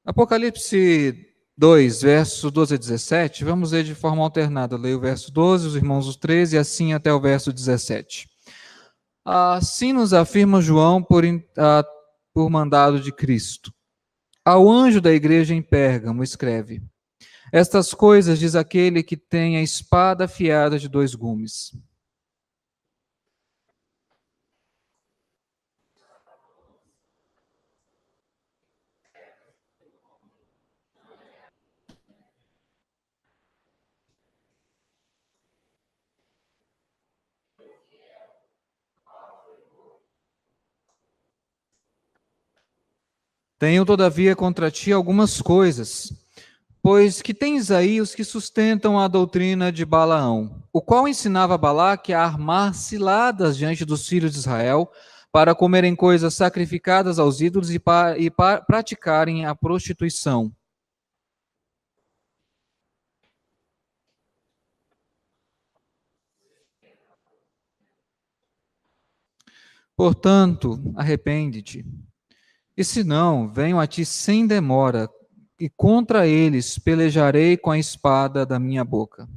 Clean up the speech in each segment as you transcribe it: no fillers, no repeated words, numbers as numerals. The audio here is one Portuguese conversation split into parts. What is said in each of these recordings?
Apocalipse 2, versos 12 a 17, vamos ler de forma alternada. Eu leio o verso 12, os irmãos o 13, e assim até o verso 17. Assim nos afirma João por mandado de Cristo. Ao anjo da igreja em Pérgamo escreve: Estas coisas diz aquele que tem a espada afiada de 2 gumes. Tenho, todavia, contra ti algumas coisas, pois que tens aí os que sustentam a doutrina de Balaão, o qual ensinava Balaque a armar ciladas diante dos filhos de Israel, para comerem coisas sacrificadas aos ídolos e praticarem a prostituição. Portanto, arrepende-te. E se não, venho a ti sem demora, e contra eles pelejarei com a espada da minha boca.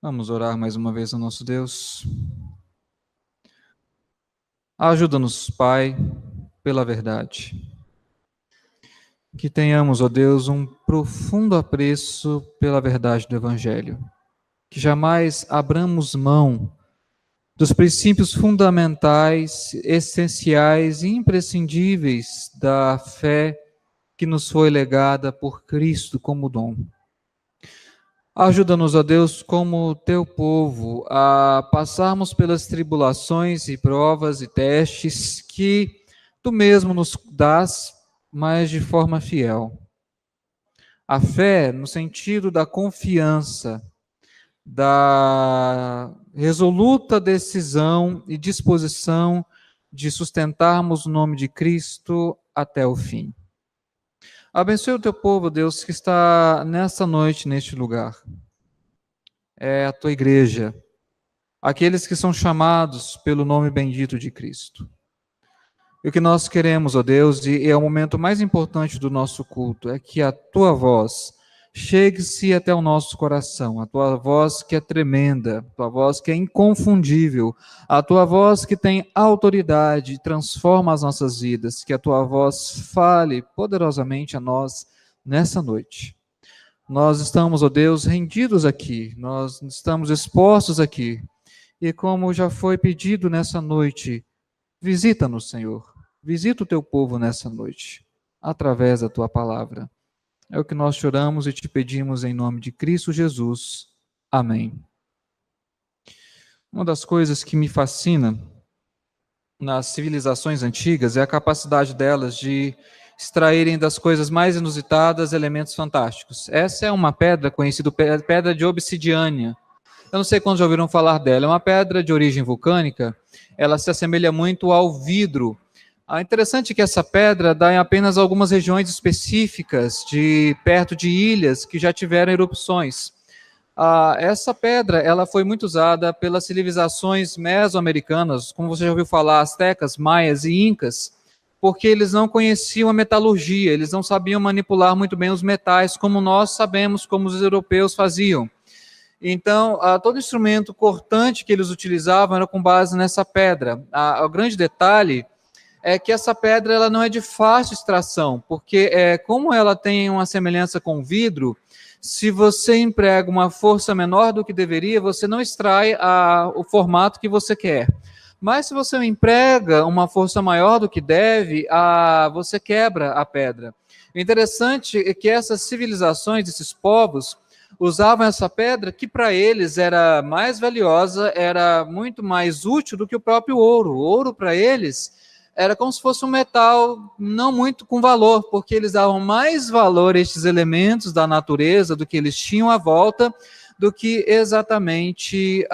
Vamos orar mais uma vez ao nosso Deus. Ajuda-nos, Pai, pela verdade. Que tenhamos, ó Deus, um profundo apreço pela verdade do Evangelho. Que jamais abramos mão dos princípios fundamentais, essenciais e imprescindíveis da fé que nos foi legada por Cristo como dom. Ajuda-nos, ó Deus, como teu povo, a passarmos pelas tribulações e provas e testes que tu mesmo nos dás, mas de forma fiel. A fé, no sentido da confiança, da resoluta decisão e disposição de sustentarmos o nome de Cristo até o fim. Abençoe o teu povo, Deus, que está nessa noite, neste lugar. É a tua igreja, aqueles que são chamados pelo nome bendito de Cristo. E o que nós queremos, ó Deus, e é o momento mais importante do nosso culto, é que a tua voz chegue-se até o nosso coração, a tua voz que é tremenda, a tua voz que é inconfundível, a tua voz que tem autoridade, transforma as nossas vidas, que a tua voz fale poderosamente a nós nessa noite. Nós estamos, ó Deus, rendidos aqui, nós estamos expostos aqui, e como já foi pedido nessa noite, visita-nos, Senhor, visita o teu povo nessa noite, através da tua palavra. É o que nós choramos e te pedimos em nome de Cristo Jesus. Amém. Uma das coisas que me fascina nas civilizações antigas é a capacidade delas de extraírem das coisas mais inusitadas elementos fantásticos. Essa é uma pedra conhecida como pedra de obsidiana. Eu não sei quantos já ouviram falar dela. É uma pedra de origem vulcânica. Ela se assemelha muito ao vidro. Interessante que essa pedra dá em apenas algumas regiões específicas, perto de ilhas que já tiveram erupções. Essa pedra ela foi muito usada pelas civilizações mesoamericanas, como você já ouviu falar, astecas, maias e incas, porque eles não conheciam a metalurgia, eles não sabiam manipular muito bem os metais, como nós sabemos, como os europeus faziam. Então, todo instrumento cortante que eles utilizavam era com base nessa pedra. O grande detalhe é que essa pedra ela não é de fácil extração, porque como ela tem uma semelhança com o vidro, se você emprega uma força menor do que deveria, você não extrai o formato que você quer. Mas se você emprega uma força maior do que deve, você quebra a pedra. O interessante é que essas civilizações, esses povos, usavam essa pedra que para eles era mais valiosa, era muito mais útil do que o próprio ouro. O ouro para eles era como se fosse um metal não muito com valor, porque eles davam mais valor a estes elementos da natureza do que eles tinham à volta do que exatamente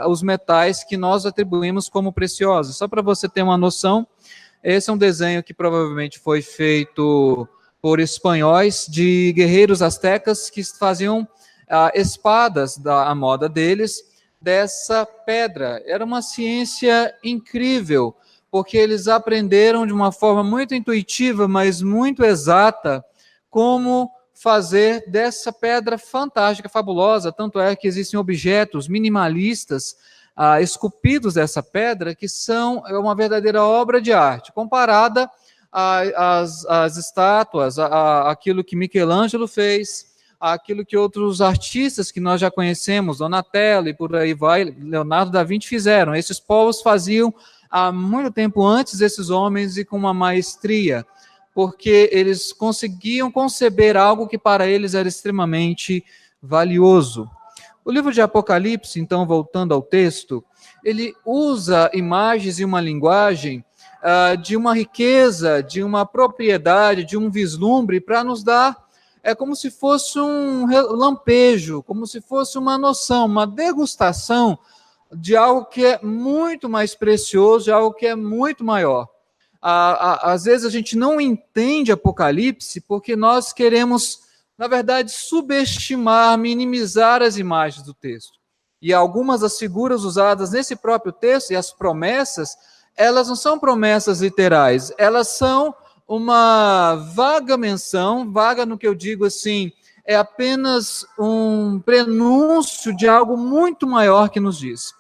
os metais que nós atribuímos como preciosos. Só para você ter uma noção, esse é um desenho que provavelmente foi feito por espanhóis de guerreiros astecas que faziam espadas da moda deles dessa pedra. Era uma ciência incrível, porque eles aprenderam de uma forma muito intuitiva, mas muito exata, como fazer dessa pedra fantástica, fabulosa. Tanto é que existem objetos minimalistas esculpidos dessa pedra, que são uma verdadeira obra de arte, comparada às estátuas, aquilo que Michelangelo fez, aquilo que outros artistas que nós já conhecemos, Donatello e por aí vai, Leonardo da Vinci fizeram. Esses povos faziam há muito tempo antes desses homens e com uma maestria, porque eles conseguiam conceber algo que para eles era extremamente valioso. O livro de Apocalipse, então, voltando ao texto, ele usa imagens e uma linguagem de uma riqueza, de uma propriedade, de um vislumbre, para nos dar, como se fosse um lampejo, como se fosse uma noção, uma degustação de algo que é muito mais precioso, de algo que é muito maior. Às vezes a gente não entende Apocalipse porque nós queremos, na verdade, subestimar, minimizar as imagens do texto. E algumas das figuras usadas nesse próprio texto e as promessas, elas não são promessas literais, elas são uma vaga menção, vaga no que eu digo assim, é apenas um prenúncio de algo muito maior que nos diz.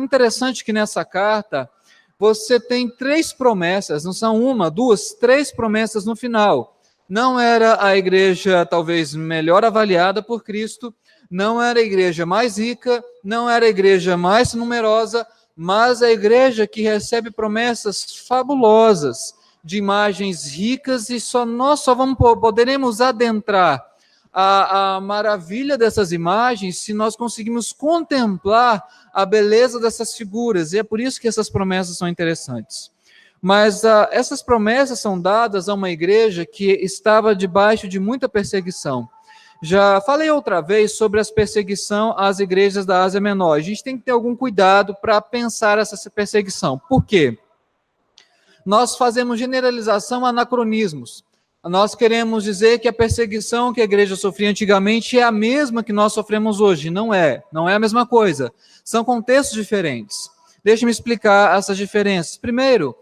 Interessante que nessa carta você tem 3 promessas, não são uma, 2, 3 promessas no final. Não era a igreja talvez melhor avaliada por Cristo, não era a igreja mais rica, não era a igreja mais numerosa, mas a igreja que recebe promessas fabulosas, de imagens ricas, e nós só poderemos adentrar a maravilha dessas imagens se nós conseguimos contemplar a beleza dessas figuras, e é por isso que essas promessas são interessantes. Mas essas promessas são dadas a uma igreja que estava debaixo de muita perseguição. Já falei outra vez sobre a perseguição às igrejas da Ásia Menor. A gente tem que ter algum cuidado para pensar essa perseguição. Por quê? Nós fazemos generalização, anacronismos. Nós queremos dizer que a perseguição que a igreja sofria antigamente é a mesma que nós sofremos hoje. Não é a mesma coisa. São contextos diferentes. Deixe-me explicar essas diferenças. Primeiro,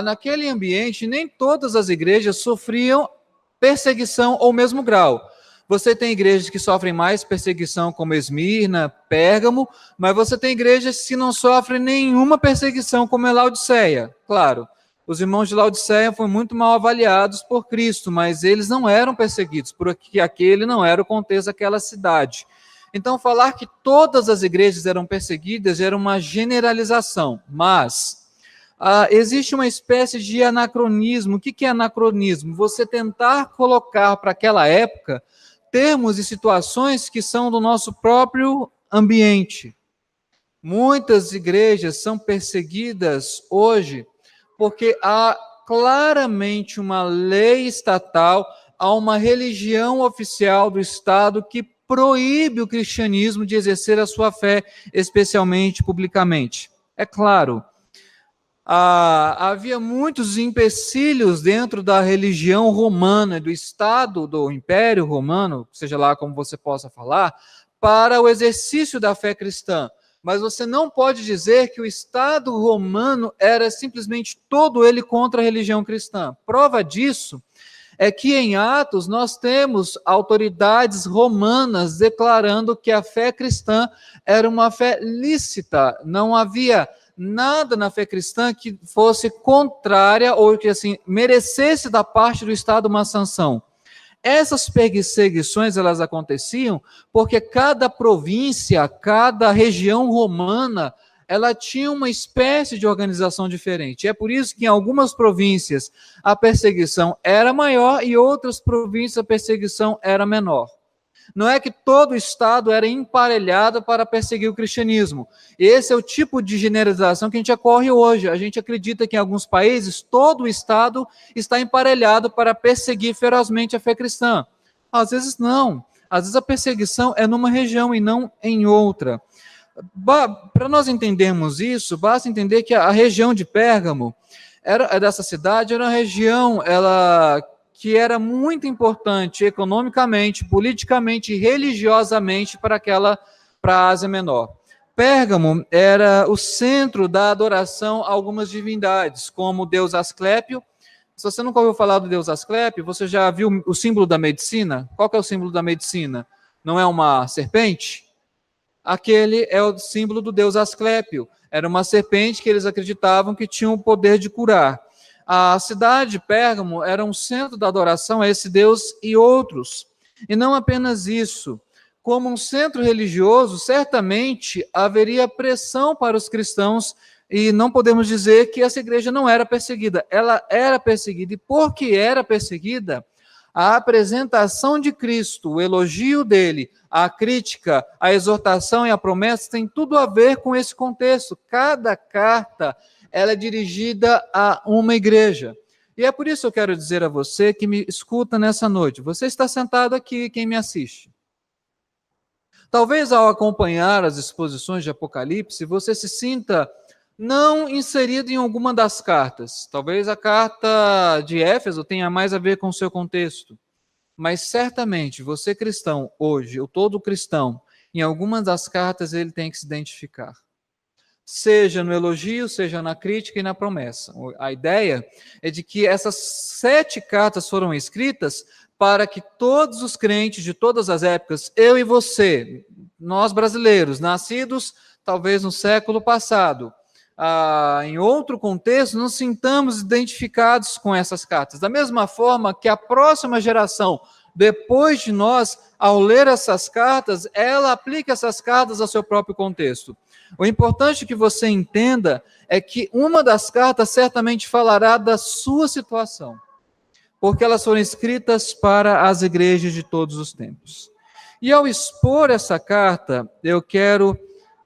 naquele ambiente, nem todas as igrejas sofriam perseguição ao mesmo grau. Você tem igrejas que sofrem mais perseguição, como Esmirna, Pérgamo, mas você tem igrejas que não sofrem nenhuma perseguição, como Laodiceia. Claro, os irmãos de Laodiceia foram muito mal avaliados por Cristo, mas eles não eram perseguidos, porque aquele não era o contexto daquela cidade. Então, falar que todas as igrejas eram perseguidas era uma generalização, mas existe uma espécie de anacronismo. O que é anacronismo? Você tentar colocar para aquela época termos e situações que são do nosso próprio ambiente. Muitas igrejas são perseguidas hoje porque há claramente uma lei estatal, há uma religião oficial do Estado que proíbe o cristianismo de exercer a sua fé, especialmente publicamente. É claro, havia muitos empecilhos dentro da religião romana, do Estado, do Império Romano, seja lá como você possa falar, para o exercício da fé cristã. Mas você não pode dizer que o Estado romano era simplesmente todo ele contra a religião cristã. Prova disso é que em Atos nós temos autoridades romanas declarando que a fé cristã era uma fé lícita, não havia nada na fé cristã que fosse contrária ou que assim merecesse da parte do Estado uma sanção. Essas perseguições elas aconteciam porque cada província, cada região romana, ela tinha uma espécie de organização diferente. É por isso que em algumas províncias a perseguição era maior e outras províncias a perseguição era menor. Não é que todo o Estado era emparelhado para perseguir o cristianismo. Esse é o tipo de generalização que a gente ocorre hoje. A gente acredita que em alguns países todo o Estado está emparelhado para perseguir ferozmente a fé cristã. Às vezes não. Às vezes a perseguição é numa região e não em outra. Para nós entendermos isso, basta entender que a região de Pérgamo, dessa cidade, era uma região que era muito importante economicamente, politicamente e religiosamente para a Ásia Menor. Pérgamo era o centro da adoração a algumas divindades, como o deus Asclépio. Se você nunca ouviu falar do deus Asclépio, você já viu o símbolo da medicina? Qual que é o símbolo da medicina? Não é uma serpente? Aquele é o símbolo do deus Asclépio. Era uma serpente que eles acreditavam que tinha o poder de curar. A cidade de Pérgamo era um centro da adoração a esse deus e outros. E não apenas isso. Como um centro religioso, certamente haveria pressão para os cristãos, e não podemos dizer que essa igreja não era perseguida. Ela era perseguida, e porque era perseguida, a apresentação de Cristo, o elogio dele, a crítica, a exortação e a promessa tem tudo a ver com esse contexto. Cada carta ela é dirigida a uma igreja. E é por isso que eu quero dizer a você que me escuta nessa noite. Você está sentado aqui, quem me assiste. Talvez ao acompanhar as exposições de Apocalipse, você se sinta não inserido em alguma das cartas. Talvez a carta de Éfeso tenha mais a ver com o seu contexto. Mas certamente você cristão hoje, ou todo cristão, em algumas das cartas ele tem que se identificar. Seja no elogio, seja na crítica e na promessa. A ideia é de que essas 7 cartas foram escritas para que todos os crentes de todas as épocas, eu e você, nós brasileiros, nascidos talvez no século passado, em outro contexto, nos sintamos identificados com essas cartas. Da mesma forma que a próxima geração, depois de nós, ao ler essas cartas, ela aplica essas cartas ao seu próprio contexto. O importante que você entenda é que uma das cartas certamente falará da sua situação, porque elas foram escritas para as igrejas de todos os tempos. E ao expor essa carta, eu quero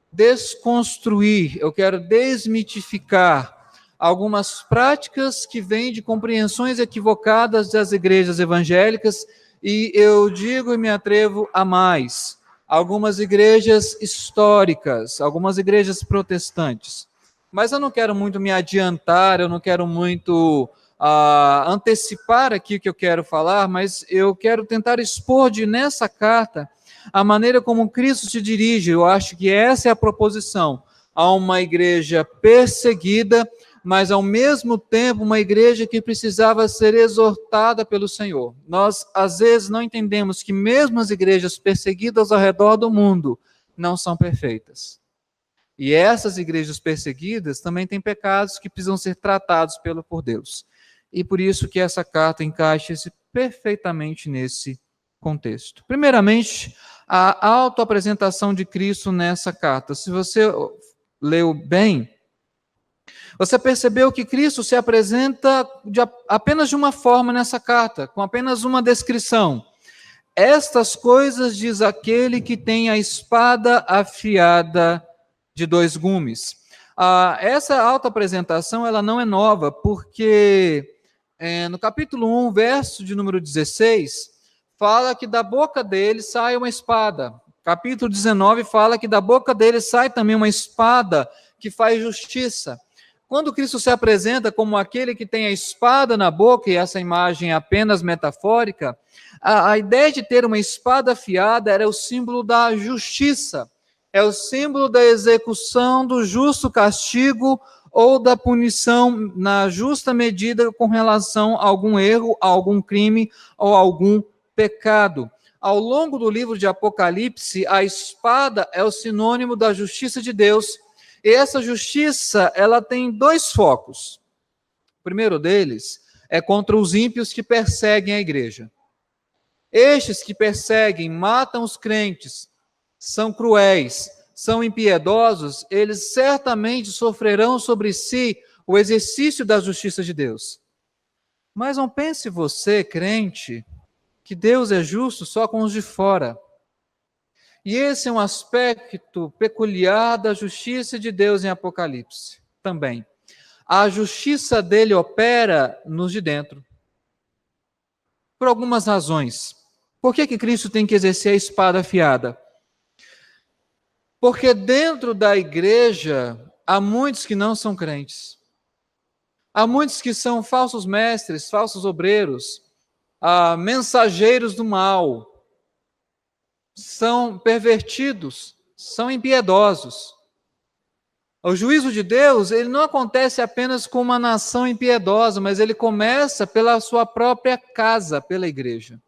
desconstruir, eu quero desmitificar algumas práticas que vêm de compreensões equivocadas das igrejas evangélicas, e eu digo e me atrevo a mais, algumas igrejas históricas, algumas igrejas protestantes. Mas eu não quero muito me adiantar, eu não quero muito antecipar aqui o que eu quero falar, mas eu quero tentar expor nessa carta a maneira como Cristo se dirige. Eu acho que essa é a proposição a uma igreja perseguida, mas ao mesmo tempo uma igreja que precisava ser exortada pelo Senhor. Nós às vezes não entendemos que mesmo as igrejas perseguidas ao redor do mundo não são perfeitas. E essas igrejas perseguidas também têm pecados que precisam ser tratados por Deus. E por isso que essa carta encaixa-se perfeitamente nesse contexto. Primeiramente, a autoapresentação de Cristo nessa carta. Se você leu bem, você percebeu que Cristo se apresenta apenas de uma forma nessa carta, com apenas uma descrição. Estas coisas diz aquele que tem a espada afiada de 2 gumes. Essa autoapresentação ela não é nova, porque no capítulo 1, verso de número 16, fala que da boca dele sai uma espada. Capítulo 19 fala que da boca dele sai também uma espada que faz justiça. Quando Cristo se apresenta como aquele que tem a espada na boca, e essa imagem é apenas metafórica, a ideia de ter uma espada afiada era o símbolo da justiça, é o símbolo da execução do justo castigo ou da punição na justa medida com relação a algum erro, a algum crime ou a algum pecado. Ao longo do livro de Apocalipse, a espada é o sinônimo da justiça de Deus. E essa justiça, ela tem 2 focos. O primeiro deles é contra os ímpios que perseguem a igreja. Estes que perseguem, matam os crentes, são cruéis, são impiedosos, eles certamente sofrerão sobre si o exercício da justiça de Deus. Mas não pense você, crente, que Deus é justo só com os de fora. E esse é um aspecto peculiar da justiça de Deus em Apocalipse também. A justiça dele opera nos de dentro. Por algumas razões. Por que Cristo tem que exercer a espada afiada? Porque dentro da igreja há muitos que não são crentes. Há muitos que são falsos mestres, falsos obreiros, mensageiros do mal, são pervertidos, são impiedosos. O juízo de Deus, ele não acontece apenas com uma nação impiedosa, mas ele começa pela sua própria casa, pela igreja.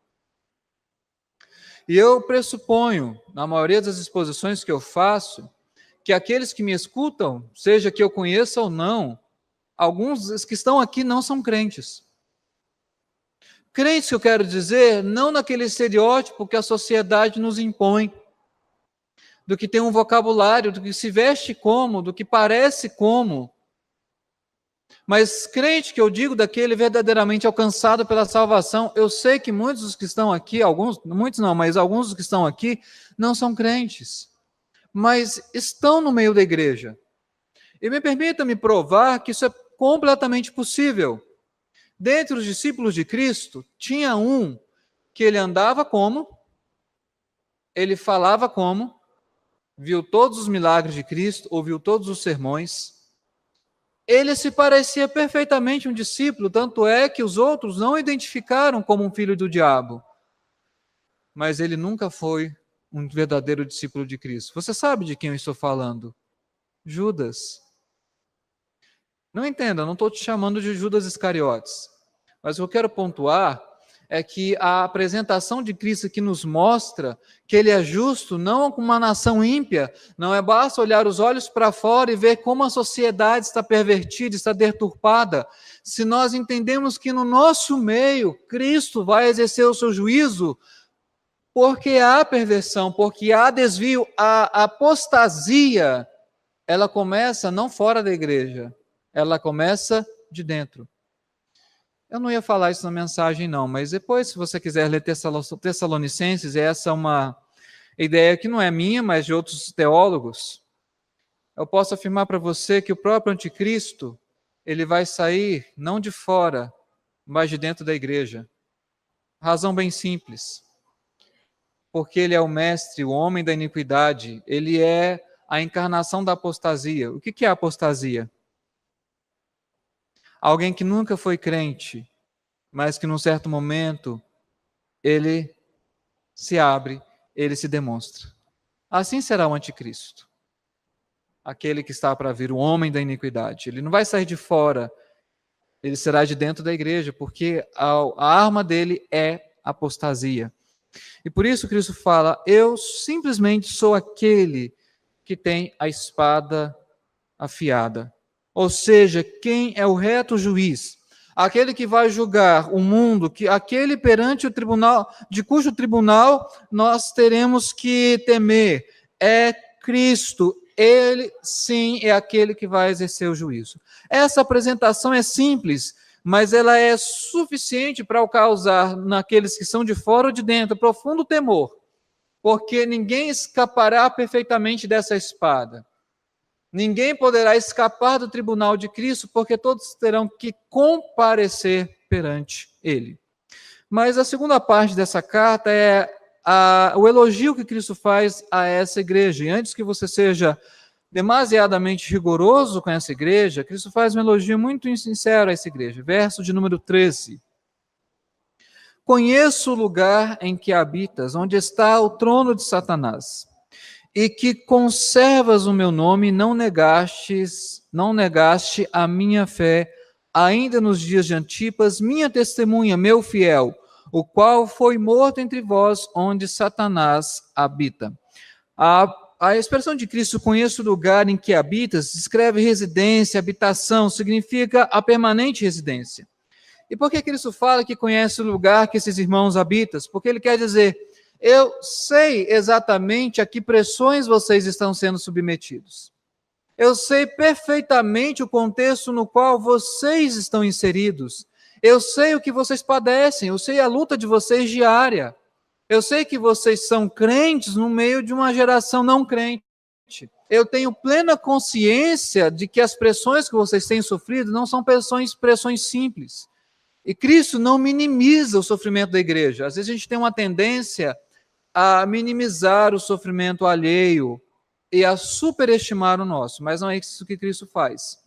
E eu pressuponho, na maioria das exposições que eu faço, que aqueles que me escutam, seja que eu conheça ou não, alguns que estão aqui não são crentes. Crentes, que eu quero dizer, não naquele estereótipo que a sociedade nos impõe, do que tem um vocabulário, do que se veste como, do que parece como. Mas crente que eu digo daquele verdadeiramente alcançado pela salvação, eu sei que muitos dos que estão aqui, muitos não, mas alguns dos que estão aqui não são crentes, mas estão no meio da igreja. E me permita-me provar que isso é completamente possível. Dentre os discípulos de Cristo, tinha um que ele andava como, ele falava como, viu todos os milagres de Cristo, ouviu todos os sermões. Ele se parecia perfeitamente um discípulo, tanto é que os outros não o identificaram como um filho do diabo. Mas ele nunca foi um verdadeiro discípulo de Cristo. Você sabe de quem eu estou falando? Judas. Não entenda, não estou te chamando de Judas Iscariotes. Mas o que eu quero pontuar é que a apresentação de Cristo aqui nos mostra que ele é justo, não com uma nação ímpia, não é basta olhar os olhos para fora e ver como a sociedade está pervertida, está deturpada. Se nós entendemos que no nosso meio Cristo vai exercer o seu juízo, porque há perversão, porque há desvio, a apostasia, ela começa não fora da igreja, ela começa de dentro. Eu não ia falar isso na mensagem, não, mas depois, se você quiser ler Tessalonicenses, essa é uma ideia que não é minha, mas de outros teólogos. Eu posso afirmar para você que o próprio anticristo, ele vai sair não de fora, mas de dentro da igreja. Razão bem simples. Porque ele é o mestre, o homem da iniquidade, ele é a encarnação da apostasia. O que é a apostasia? Alguém que nunca foi crente, mas que num certo momento ele se abre, ele se demonstra. Assim será o anticristo. Aquele que está para vir, o homem da iniquidade. Ele não vai sair de fora, ele será de dentro da igreja, porque a arma dele é apostasia. E por isso Cristo fala, eu simplesmente sou aquele que tem a espada afiada. Ou seja, quem é o reto juiz? Aquele que vai julgar o mundo, aquele perante o tribunal, de cujo tribunal nós teremos que temer, é Cristo. Ele, sim, é aquele que vai exercer o juízo. Essa apresentação é simples, mas ela é suficiente para causar naqueles que são de fora ou de dentro profundo temor, porque ninguém escapará perfeitamente dessa espada. Ninguém poderá escapar do tribunal de Cristo, porque todos terão que comparecer perante Ele. Mas a segunda parte dessa carta é o elogio que Cristo faz a essa igreja. E antes que você seja demasiadamente rigoroso com essa igreja, Cristo faz um elogio muito sincero a essa igreja. Verso de número 13. Conheço o lugar em que habitas, onde está o trono de Satanás, e que conservas o meu nome, não negaste a minha fé, ainda nos dias de Antipas, minha testemunha, meu fiel, o qual foi morto entre vós, onde Satanás habita. A expressão de Cristo, conheço o lugar em que habitas, descreve residência, habitação, significa a permanente residência. E por que Cristo fala que conhece o lugar que esses irmãos habitam? Porque ele quer dizer, eu sei exatamente a que pressões vocês estão sendo submetidos. Eu sei perfeitamente o contexto no qual vocês estão inseridos. Eu sei o que vocês padecem, eu sei a luta de vocês diária. Eu sei que vocês são crentes no meio de uma geração não crente. Eu tenho plena consciência de que as pressões que vocês têm sofrido não são pressões simples. E Cristo não minimiza o sofrimento da igreja. Às vezes a gente tem uma tendência a minimizar o sofrimento alheio e a superestimar o nosso, mas não é isso que Cristo faz.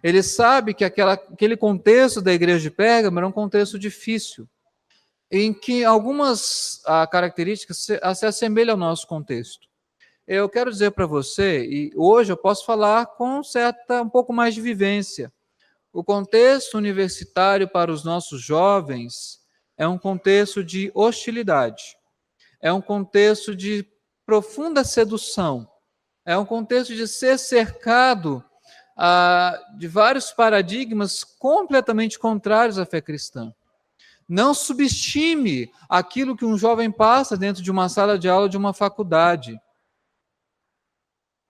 Ele sabe que aquele contexto da igreja de Pérgamo era um contexto difícil, em que algumas características se assemelham ao nosso contexto. Eu quero dizer para você, e hoje eu posso falar com um pouco mais de vivência, o contexto universitário para os nossos jovens é um contexto de hostilidade, é um contexto de profunda sedução, é um contexto de ser cercado de vários paradigmas completamente contrários à fé cristã. Não subestime aquilo que um jovem passa dentro de uma sala de aula de uma faculdade,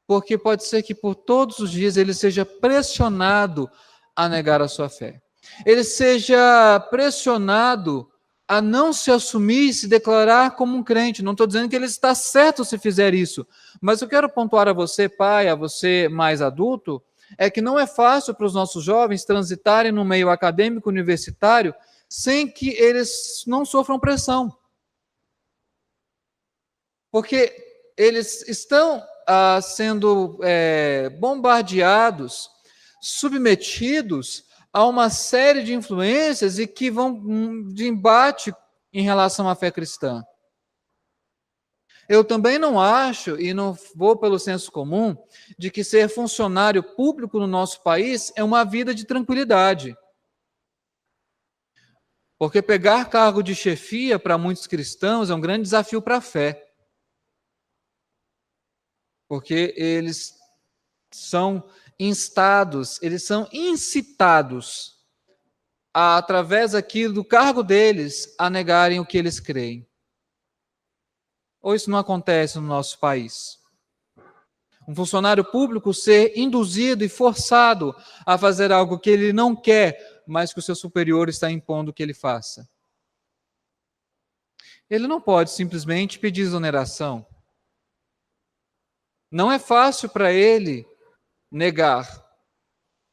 porque pode ser que por todos os dias ele seja pressionado a negar a sua fé. Ele seja pressionado a não se assumir e se declarar como um crente. Não estou dizendo que ele está certo se fizer isso, mas eu quero pontuar a você, pai, a você mais adulto, é que não é fácil para os nossos jovens transitarem no meio acadêmico universitário sem que eles não sofram pressão. Porque eles estão sendo bombardeados, submetidos a uma série de influências e que vão de embate em relação à fé cristã. Eu também não acho, e não vou pelo senso comum, de que ser funcionário público no nosso país é uma vida de tranquilidade. Porque pegar cargo de chefia para muitos cristãos é um grande desafio para a fé. Porque eles são instados, eles são incitados através daquilo do cargo deles, a negarem o que eles creem. Ou isso não acontece no nosso país? Um funcionário público ser induzido e forçado a fazer algo que ele não quer, mas que o seu superior está impondo que ele faça. Ele não pode simplesmente pedir exoneração. Não é fácil para ele negar.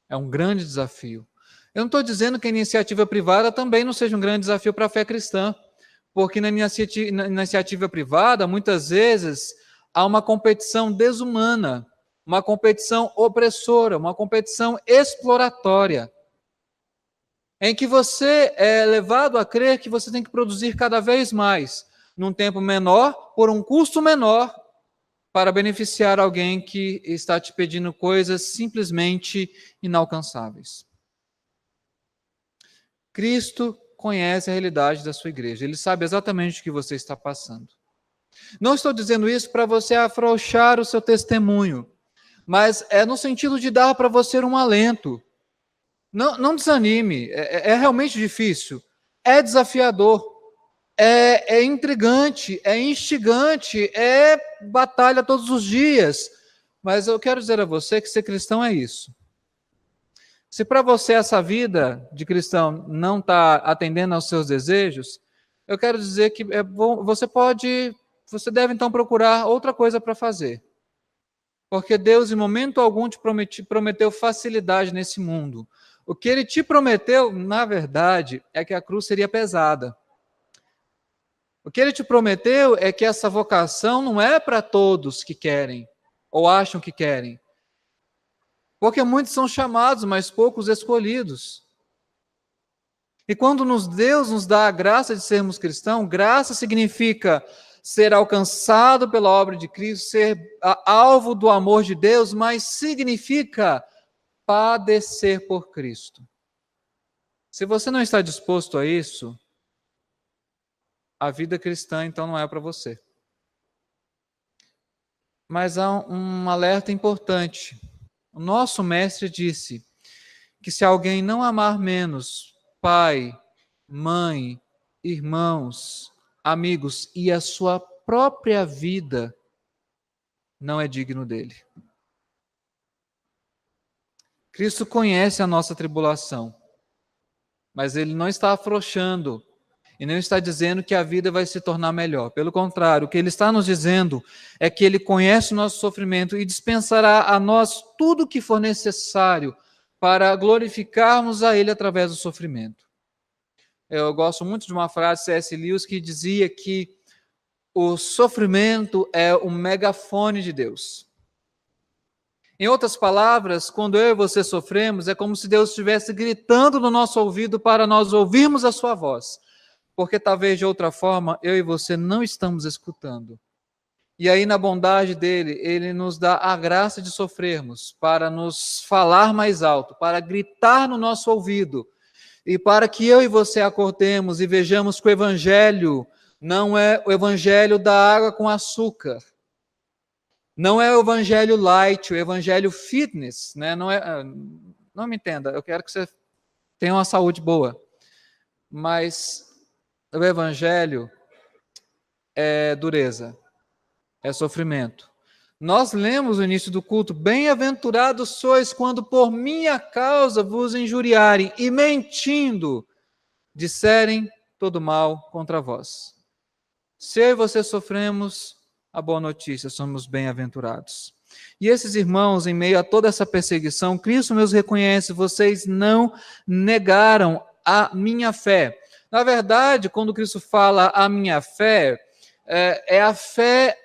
É um grande desafio. Eu não estou dizendo que a iniciativa privada também não seja um grande desafio para a fé cristã, porque na iniciativa privada, muitas vezes, há uma competição desumana, uma competição opressora, uma competição exploratória, em que você é levado a crer que você tem que produzir cada vez mais, num tempo menor, por um custo menor, para beneficiar alguém que está te pedindo coisas simplesmente inalcançáveis. Cristo conhece a realidade da sua igreja. Ele sabe exatamente o que você está passando. Não estou dizendo isso para você afrouxar o seu testemunho, mas é no sentido de dar para você um alento. Não desanime, é realmente difícil, é desafiador, é intrigante, é instigante, é batalha todos os dias. Mas eu quero dizer a você que ser cristão é isso. Se para você essa vida de cristão não está atendendo aos seus desejos, eu quero dizer que você deve então procurar outra coisa para fazer. Porque Deus em momento algum te prometeu facilidade nesse mundo. O que Ele te prometeu, na verdade, é que a cruz seria pesada. O que Ele te prometeu é que essa vocação não é para todos que querem, ou acham que querem. Porque muitos são chamados, mas poucos escolhidos. E quando Deus nos dá a graça de sermos cristãos, graça significa ser alcançado pela obra de Cristo, ser alvo do amor de Deus, mas significa padecer por Cristo. Se você não está disposto a isso, a vida cristã então não é para você. Mas há um alerta importante. O nosso mestre disse que se alguém não amar menos pai, mãe, irmãos, amigos e a sua própria vida, não é digno dele. Cristo conhece a nossa tribulação, mas Ele não está afrouxando e não está dizendo que a vida vai se tornar melhor. Pelo contrário, o que Ele está nos dizendo é que Ele conhece o nosso sofrimento e dispensará a nós tudo o que for necessário para glorificarmos a Ele através do sofrimento. Eu gosto muito de uma frase de C.S. Lewis que dizia que o sofrimento é o megafone de Deus. Em outras palavras, quando eu e você sofremos, é como se Deus estivesse gritando no nosso ouvido para nós ouvirmos a sua voz. Porque talvez de outra forma eu e você não estamos escutando. E aí, na bondade dele, ele nos dá a graça de sofrermos, para nos falar mais alto, para gritar no nosso ouvido, e para que eu e você acordemos e vejamos que o Evangelho não é o Evangelho da água com açúcar, não é o Evangelho light, o Evangelho fitness, né? Não me entenda, eu quero que você tenha uma saúde boa, mas o Evangelho é dureza, é sofrimento. Nós lemos no início do culto: bem-aventurados sois quando por minha causa vos injuriarem e mentindo disserem todo mal contra vós. Se eu e você sofremos, a boa notícia, somos bem-aventurados. E esses irmãos, em meio a toda essa perseguição, Cristo nos reconhece: vocês não negaram a minha fé. Na verdade, quando Cristo fala a minha fé, é a fé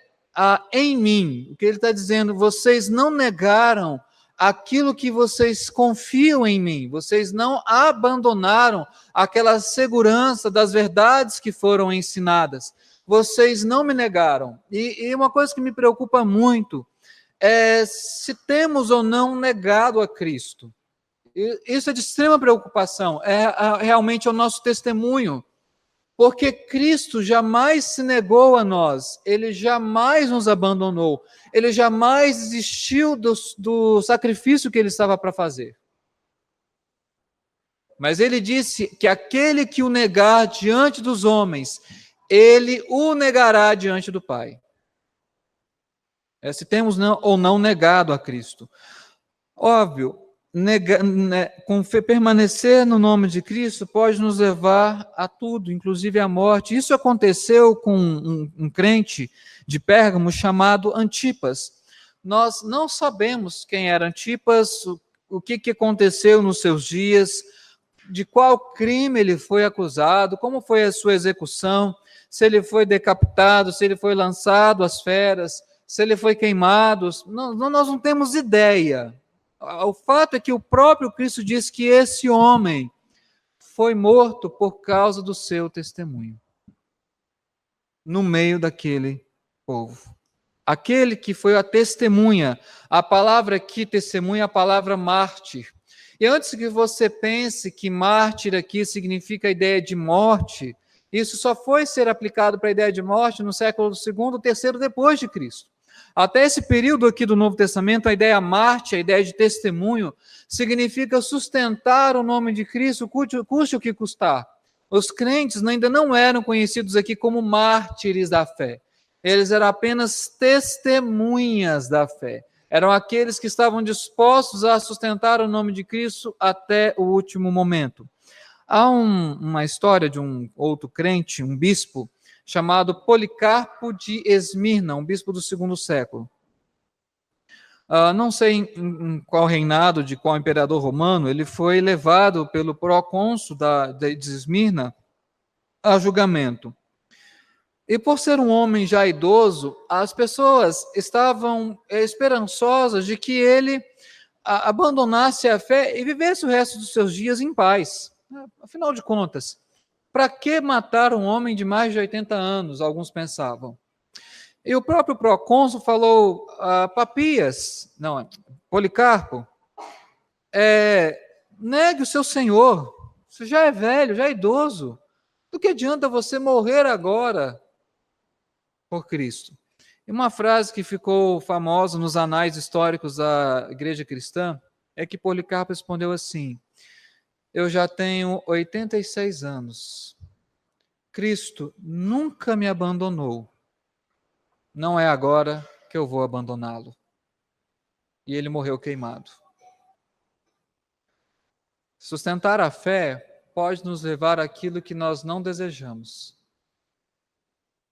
em mim. O que ele está dizendo: vocês não negaram aquilo que vocês confiam em mim, vocês não abandonaram aquela segurança das verdades que foram ensinadas, vocês não me negaram. E uma coisa que me preocupa muito é se temos ou não negado a Cristo. Isso é de extrema preocupação, realmente é o nosso testemunho. Porque Cristo jamais se negou a nós, Ele jamais nos abandonou, Ele jamais desistiu do sacrifício que Ele estava para fazer. Mas Ele disse que aquele que o negar diante dos homens, Ele o negará diante do Pai. Se temos ou não negado a Cristo. Óbvio, permanecer no nome de Cristo pode nos levar a tudo, inclusive à morte. Isso aconteceu com um crente de Pérgamo chamado Antipas. Nós não sabemos quem era Antipas, o que aconteceu nos seus dias, de qual crime ele foi acusado, como foi a sua execução, se ele foi decapitado, se ele foi lançado às feras, se ele foi queimado. Nós não temos ideia. O fato é que o próprio Cristo diz que esse homem foi morto por causa do seu testemunho no meio daquele povo. Aquele que foi a testemunha, a palavra aqui, testemunha, é a palavra mártir. E antes que você pense que mártir aqui significa a ideia de morte, isso só foi ser aplicado para a ideia de morte no século II, III depois de Cristo. Até esse período aqui do Novo Testamento, a ideia mártir, a ideia de testemunho, significa sustentar o nome de Cristo, custe o que custar. Os crentes ainda não eram conhecidos aqui como mártires da fé. Eles eram apenas testemunhas da fé. Eram aqueles que estavam dispostos a sustentar o nome de Cristo até o último momento. Há uma história de um outro crente, um bispo, chamado Policarpo de Esmirna, um bispo do II século. Não sei em qual reinado, de qual imperador romano, ele foi levado pelo procônsul de Esmirna a julgamento. E por ser um homem já idoso, as pessoas estavam esperançosas de que ele abandonasse a fé e vivesse o resto dos seus dias em paz. Afinal de contas, para que matar um homem de mais de 80 anos, alguns pensavam. E o próprio procônsul falou a Policarpo, negue o seu senhor, você já é velho, já é idoso, do que adianta você morrer agora por Cristo? E uma frase que ficou famosa nos anais históricos da igreja cristã é que Policarpo respondeu assim: eu já tenho 86 anos. Cristo nunca me abandonou. Não é agora que eu vou abandoná-lo. E ele morreu queimado. Sustentar a fé pode nos levar àquilo que nós não desejamos.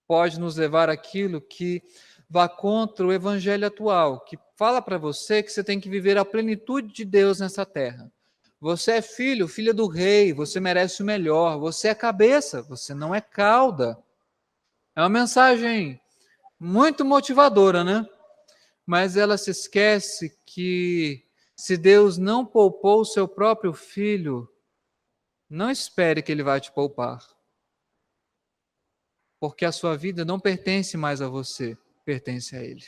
Pode nos levar àquilo que vá contra o evangelho atual, que fala para você que você tem que viver a plenitude de Deus nessa terra. Você é filho, filha do rei, você merece o melhor, você é cabeça, você não é cauda. É uma mensagem muito motivadora, né? Mas ela se esquece que se Deus não poupou o seu próprio filho, não espere que ele vai te poupar. Porque a sua vida não pertence mais a você, pertence a ele.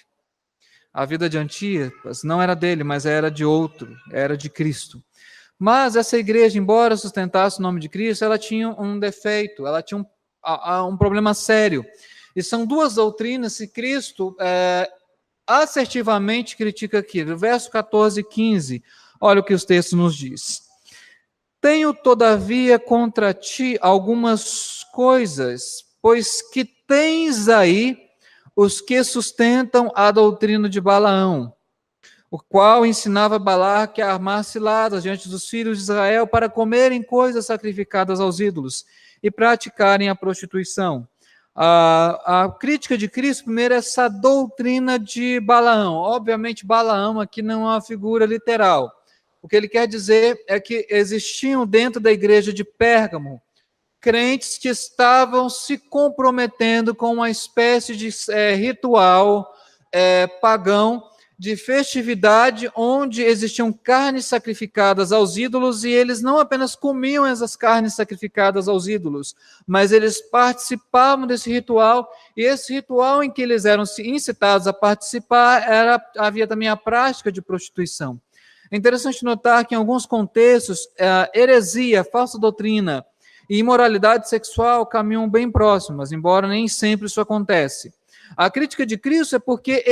A vida de Antipas não era dele, mas era de outro, era de Cristo. Mas essa igreja, embora sustentasse o nome de Cristo, ela tinha um defeito, ela tinha um problema sério. E são duas doutrinas que Cristo assertivamente critica aqui. No verso 14 e 15, olha o que os textos nos diz. Tenho, todavia, contra ti algumas coisas, pois que tens aí os que sustentam a doutrina de Balaão, o qual ensinava Balaque a armar ciladas diante dos filhos de Israel para comerem coisas sacrificadas aos ídolos e praticarem a prostituição. A crítica de Cristo, primeiro, é essa doutrina de Balaão. Obviamente, Balaão aqui não é uma figura literal. O que ele quer dizer é que existiam dentro da igreja de Pérgamo crentes que estavam se comprometendo com uma espécie de ritual pagão de festividade onde existiam carnes sacrificadas aos ídolos e eles não apenas comiam essas carnes sacrificadas aos ídolos, mas eles participavam desse ritual e esse ritual em que eles eram incitados a participar havia também a prática de prostituição. É interessante notar que em alguns contextos, heresia, falsa doutrina e imoralidade sexual caminham bem próximas, embora nem sempre isso acontece. A crítica de Cristo é porque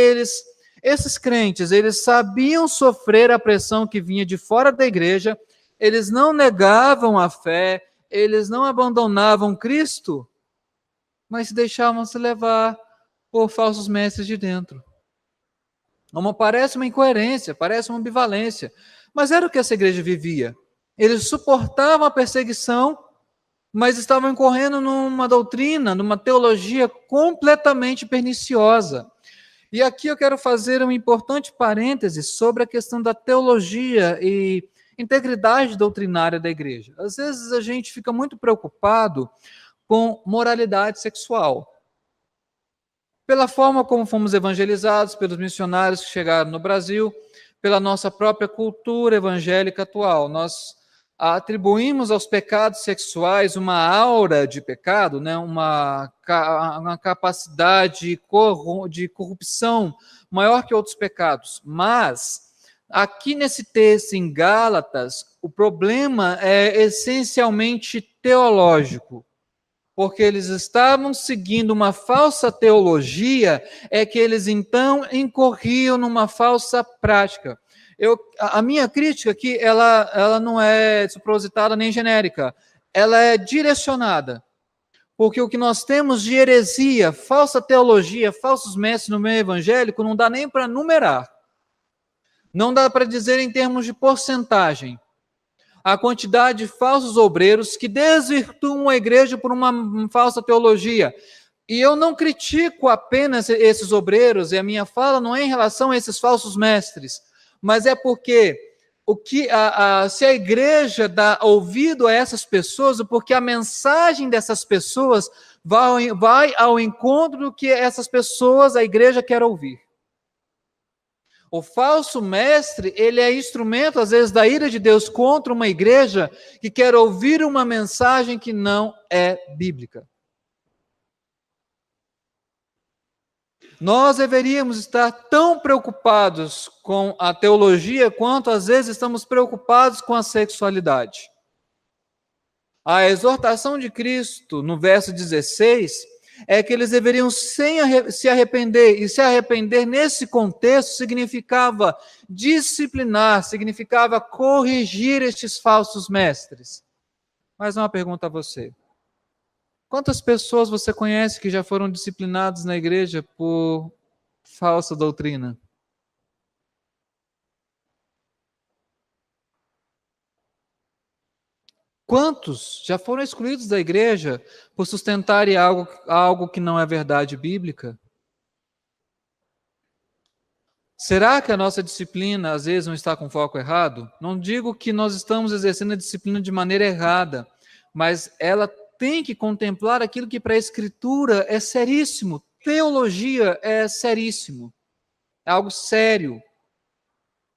esses crentes, eles sabiam sofrer a pressão que vinha de fora da igreja, eles não negavam a fé, eles não abandonavam Cristo, mas se deixavam se levar por falsos mestres de dentro. Parece uma incoerência, parece uma ambivalência, mas era o que essa igreja vivia. Eles suportavam a perseguição, mas estavam incorrendo numa doutrina, numa teologia completamente perniciosa. E aqui eu quero fazer um importante parêntese sobre a questão da teologia e integridade doutrinária da igreja. Às vezes a gente fica muito preocupado com moralidade sexual. Pela forma como fomos evangelizados, pelos missionários que chegaram no Brasil, pela nossa própria cultura evangélica atual, nós atribuímos aos pecados sexuais uma aura de pecado, né? uma capacidade de corrupção maior que outros pecados. Mas, aqui nesse texto em Gálatas, o problema é essencialmente teológico. Porque eles estavam seguindo uma falsa teologia, é que eles então incorriam numa falsa prática. A minha crítica aqui, ela não é despropositada nem genérica, ela é direcionada. Porque o que nós temos de heresia, falsa teologia, falsos mestres no meio evangélico, não dá nem para numerar. Não dá para dizer em termos de porcentagem. A quantidade de falsos obreiros que desvirtuam a igreja por uma falsa teologia. E eu não critico apenas esses obreiros, e a minha fala não é em relação a esses falsos mestres, mas é porque se a igreja dá ouvido a essas pessoas, é porque a mensagem dessas pessoas vai ao encontro do que essas pessoas, a igreja, quer ouvir. O falso mestre, ele é instrumento, às vezes, da ira de Deus contra uma igreja que quer ouvir uma mensagem que não é bíblica. Nós deveríamos estar tão preocupados com a teologia quanto, às vezes, estamos preocupados com a sexualidade. A exortação de Cristo, no verso 16, é que eles deveriam se arrepender, e se arrepender nesse contexto significava disciplinar, significava corrigir estes falsos mestres. Mais uma pergunta a você. Quantas pessoas você conhece que já foram disciplinadas na igreja por falsa doutrina? Quantos já foram excluídos da igreja por sustentarem algo que não é verdade bíblica? Será que a nossa disciplina, às vezes, não está com foco errado? Não digo que nós estamos exercendo a disciplina de maneira errada, mas ela tem que contemplar aquilo que para a Escritura é seríssimo. Teologia é seríssimo, é algo sério,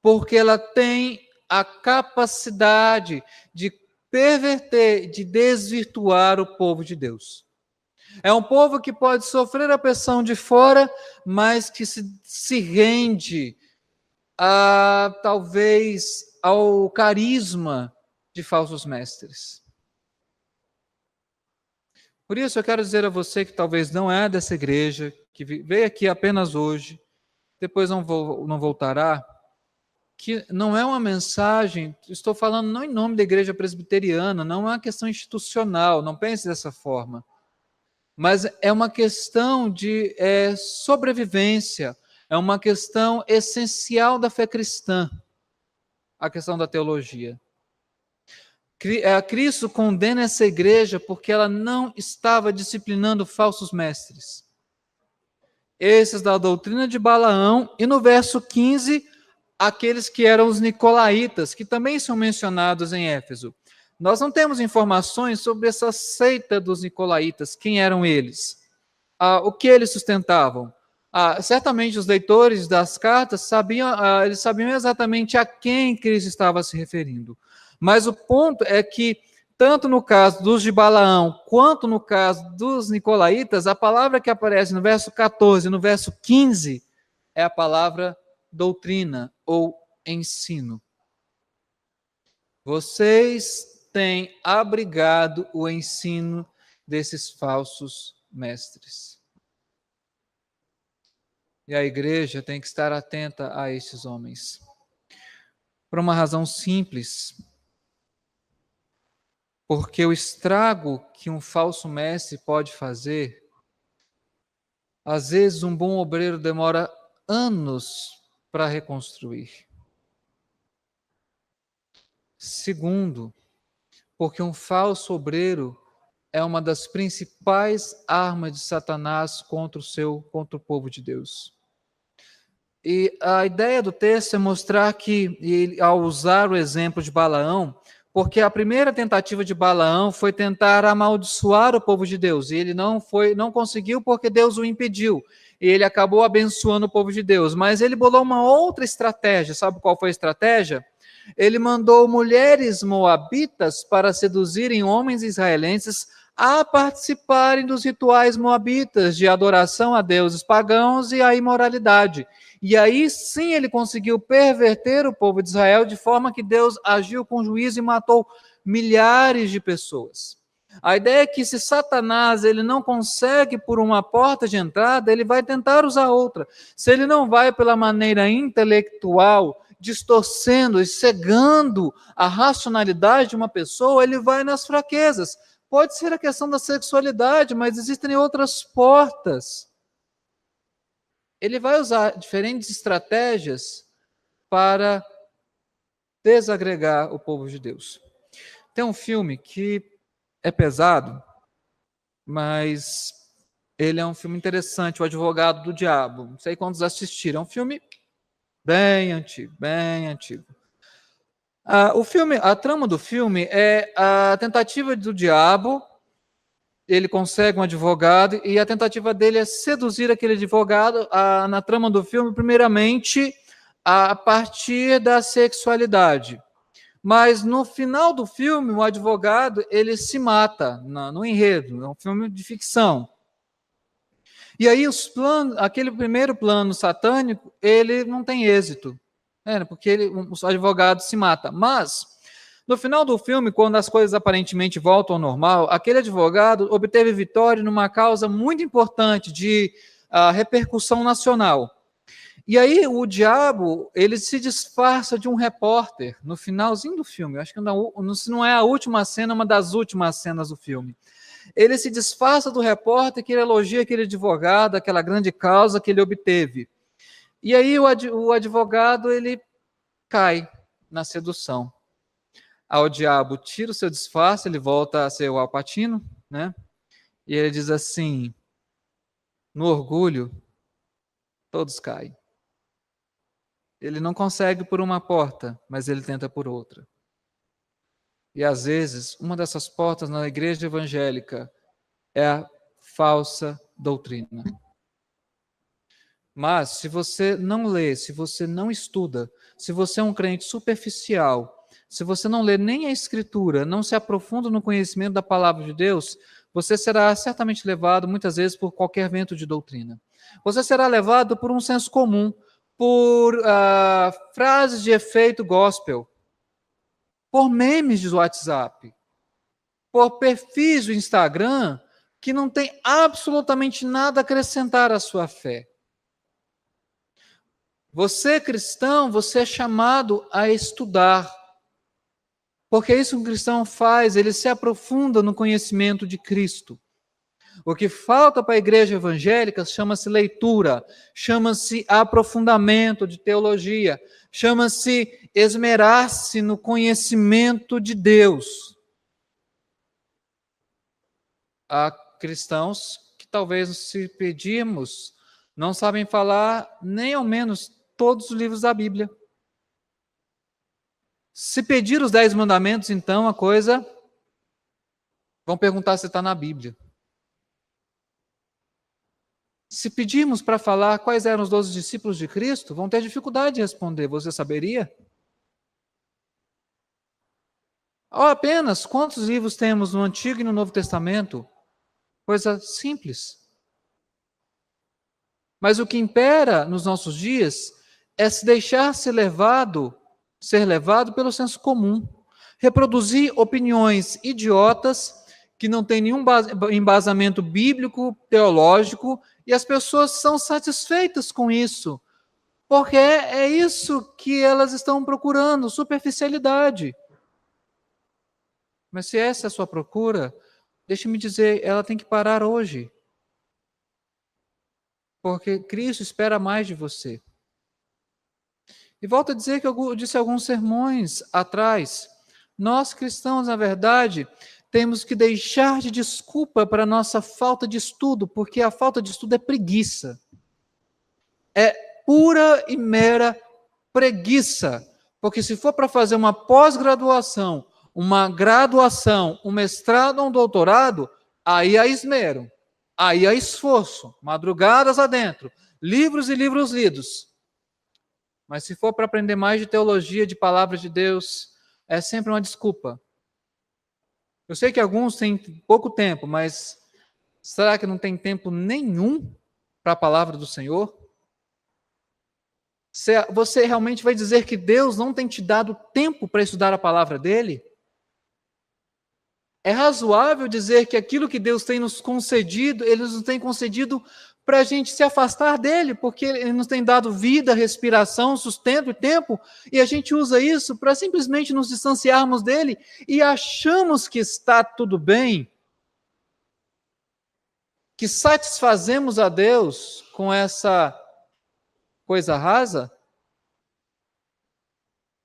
porque ela tem a capacidade de perverter, de desvirtuar o povo de Deus. É um povo que pode sofrer a pressão de fora, mas que se rende talvez ao carisma de falsos mestres. Por isso eu quero dizer a você que talvez não é dessa igreja, que veio aqui apenas hoje, depois não voltará, que não é uma mensagem, estou falando não em nome da igreja presbiteriana, não é uma questão institucional, não pense dessa forma, mas é uma questão de sobrevivência, é uma questão essencial da fé cristã, a questão da teologia. Cristo condena essa igreja porque ela não estava disciplinando falsos mestres. Esses da doutrina de Balaão, e no verso 15, aqueles que eram os nicolaítas, que também são mencionados em Éfeso. Nós não temos informações sobre essa seita dos nicolaítas, quem eram eles, o que eles sustentavam. Certamente os leitores das cartas eles sabiam exatamente a quem Cristo estava se referindo. Mas o ponto é que, tanto no caso dos de Balaão, quanto no caso dos nicolaítas, a palavra que aparece no verso 14 e no verso 15 é a palavra doutrina ou ensino. Vocês têm abrigado o ensino desses falsos mestres. E a igreja tem que estar atenta a esses homens. Por uma razão simples. Porque o estrago que um falso mestre pode fazer, às vezes um bom obreiro demora anos para reconstruir. Segundo, porque um falso obreiro é uma das principais armas de Satanás contra o povo de Deus. E a ideia do texto é mostrar que, ao usar o exemplo de Balaão, porque a primeira tentativa de Balaão foi tentar amaldiçoar o povo de Deus, e ele não conseguiu porque Deus o impediu, e ele acabou abençoando o povo de Deus, mas ele bolou uma outra estratégia. Sabe qual foi a estratégia? Ele mandou mulheres moabitas para seduzirem homens israelenses a participarem dos rituais moabitas de adoração a deuses pagãos e a imoralidade. E aí sim ele conseguiu perverter o povo de Israel de forma que Deus agiu com juízo e matou milhares de pessoas. A ideia é que se Satanás ele não consegue por uma porta de entrada, ele vai tentar usar outra. Se ele não vai pela maneira intelectual, distorcendo e cegando a racionalidade de uma pessoa, ele vai nas fraquezas. Pode ser a questão da sexualidade, mas existem outras portas. Ele vai usar diferentes estratégias para desagregar o povo de Deus. Tem um filme que é pesado, mas ele é um filme interessante, O Advogado do Diabo. Não sei quantos assistiram. É um filme bem antigo, bem antigo. A trama do filme é a tentativa do diabo, ele consegue um advogado, e a tentativa dele é seduzir aquele advogado, na trama do filme, primeiramente, a partir da sexualidade. Mas no final do filme, o advogado, ele se mata no enredo, é um filme de ficção. E aí aquele primeiro plano satânico, ele não tem êxito, porque o advogado se mata. Mas, no final do filme, quando as coisas aparentemente voltam ao normal, aquele advogado obteve vitória numa causa muito importante de repercussão nacional. E aí o diabo, ele se disfarça de um repórter no finalzinho do filme. Eu acho que não é a última cena, uma das últimas cenas do filme. Ele se disfarça do repórter que ele elogia aquele advogado, aquela grande causa que ele obteve. E aí o advogado, ele cai na sedução. O diabo tira o seu disfarce, ele volta a ser o Al Pacino, né? E ele diz assim: no orgulho, todos caem. Ele não consegue por uma porta, mas ele tenta por outra. E às vezes, uma dessas portas na igreja evangélica é a falsa doutrina. Mas se você não lê, se você não estuda, se você é um crente superficial, se você não lê nem a Escritura, não se aprofunda no conhecimento da palavra de Deus, você será certamente levado muitas vezes por qualquer vento de doutrina. Você será levado por um senso comum, por frases de efeito gospel, por memes de WhatsApp, por perfis do Instagram que não tem absolutamente nada a acrescentar à sua fé. Você, cristão, você é chamado a estudar. Porque é isso que um cristão faz, ele se aprofunda no conhecimento de Cristo. O que falta para a igreja evangélica chama-se leitura, chama-se aprofundamento de teologia, chama-se esmerar-se no conhecimento de Deus. Há cristãos que talvez, se pedirmos, não sabem falar nem ao menos todos os livros da Bíblia. Se pedir os 10 mandamentos, então, a coisa... Vão perguntar se está na Bíblia. Se pedirmos para falar quais eram os 12 discípulos de Cristo, vão ter dificuldade de responder. Você saberia? Ou apenas quantos livros temos no Antigo e no Novo Testamento? Coisa simples. Mas o que impera nos nossos dias é se deixar ser levado pelo senso comum. Reproduzir opiniões idiotas que não têm nenhum embasamento bíblico, teológico, e as pessoas são satisfeitas com isso, porque é isso que elas estão procurando, superficialidade. Mas se essa é a sua procura, deixe-me dizer, ela tem que parar hoje. Porque Cristo espera mais de você. E volto a dizer que eu disse alguns sermões atrás, nós cristãos, na verdade, temos que deixar de desculpa para a nossa falta de estudo, porque a falta de estudo é preguiça. É pura e mera preguiça. Porque se for para fazer uma pós-graduação, uma graduação, um mestrado ou um doutorado, aí há esmero, aí há esforço, madrugadas adentro, livros e livros lidos. Mas se for para aprender mais de teologia, de palavra de Deus, é sempre uma desculpa. Eu sei que alguns têm pouco tempo, mas será que não tem tempo nenhum para a palavra do Senhor? Você realmente vai dizer que Deus não tem te dado tempo para estudar a palavra dele? É razoável dizer que aquilo que Deus tem nos concedido, Ele nos tem concedido para a gente se afastar dele, porque Ele nos tem dado vida, respiração, sustento e tempo, e a gente usa isso para simplesmente nos distanciarmos dele e achamos que está tudo bem, que satisfazemos a Deus com essa coisa rasa?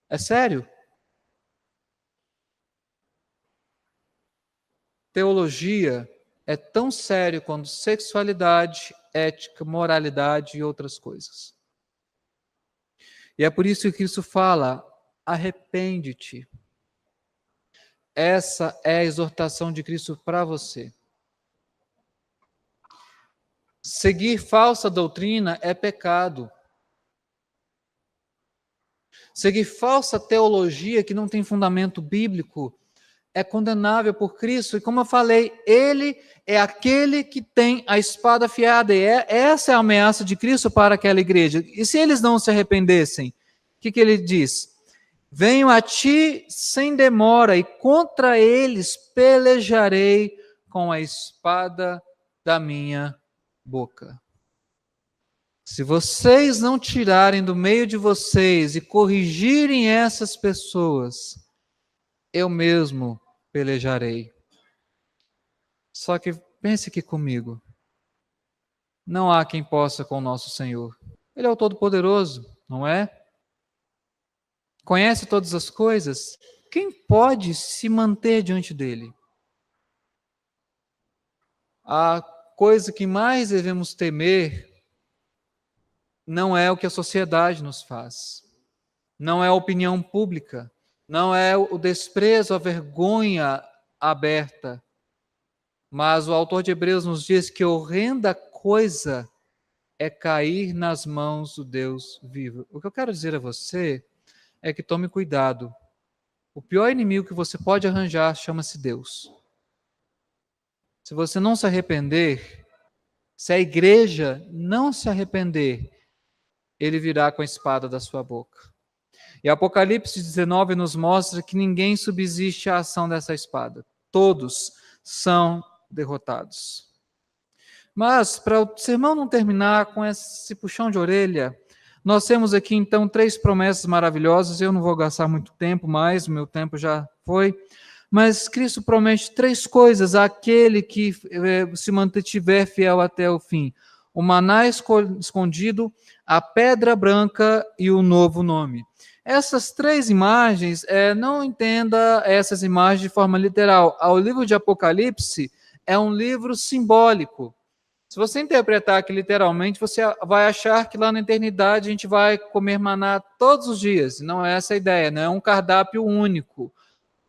É sério? Teologia é tão sério quanto sexualidade, ética, moralidade e outras coisas. E é por isso que Cristo fala, arrepende-te. Essa é a exortação de Cristo para você. Seguir falsa doutrina é pecado. Seguir falsa teologia que não tem fundamento bíblico é condenável por Cristo. E como eu falei, Ele é aquele que tem a espada afiada. E essa é a ameaça de Cristo para aquela igreja. E se eles não se arrependessem, o que Ele diz? Venho a ti sem demora e contra eles pelejarei com a espada da minha boca. Se vocês não tirarem do meio de vocês e corrigirem essas pessoas, eu mesmo pelejarei. Só que pense aqui comigo. Não há quem possa com o nosso Senhor. Ele é o Todo-Poderoso, não é? Conhece todas as coisas. Quem pode se manter diante dele? A coisa que mais devemos temer não é o que a sociedade nos faz. não é a opinião pública, não é o desprezo, a vergonha aberta. Mas o autor de Hebreus nos diz que horrenda coisa é cair nas mãos do Deus vivo. O que eu quero dizer a você é que tome cuidado. O pior inimigo que você pode arranjar chama-se Deus. Se você não se arrepender, se a igreja não se arrepender, ele virá com a espada da sua boca. E Apocalipse 19 nos mostra que ninguém subsiste à ação dessa espada. Todos são derrotados. Mas, para o sermão não terminar com esse puxão de orelha, nós temos aqui então 3 promessas maravilhosas. Eu não vou gastar muito tempo mais, o meu tempo já foi. Mas Cristo promete 3 coisas àquele que se mantiver fiel até o fim: o maná escondido, a pedra branca e o novo nome. Essas 3 imagens, não entenda essas imagens de forma literal. O livro de Apocalipse é um livro simbólico. Se você interpretar aqui literalmente, você vai achar que lá na eternidade a gente vai comer maná todos os dias. Não é essa a ideia, não é um cardápio único.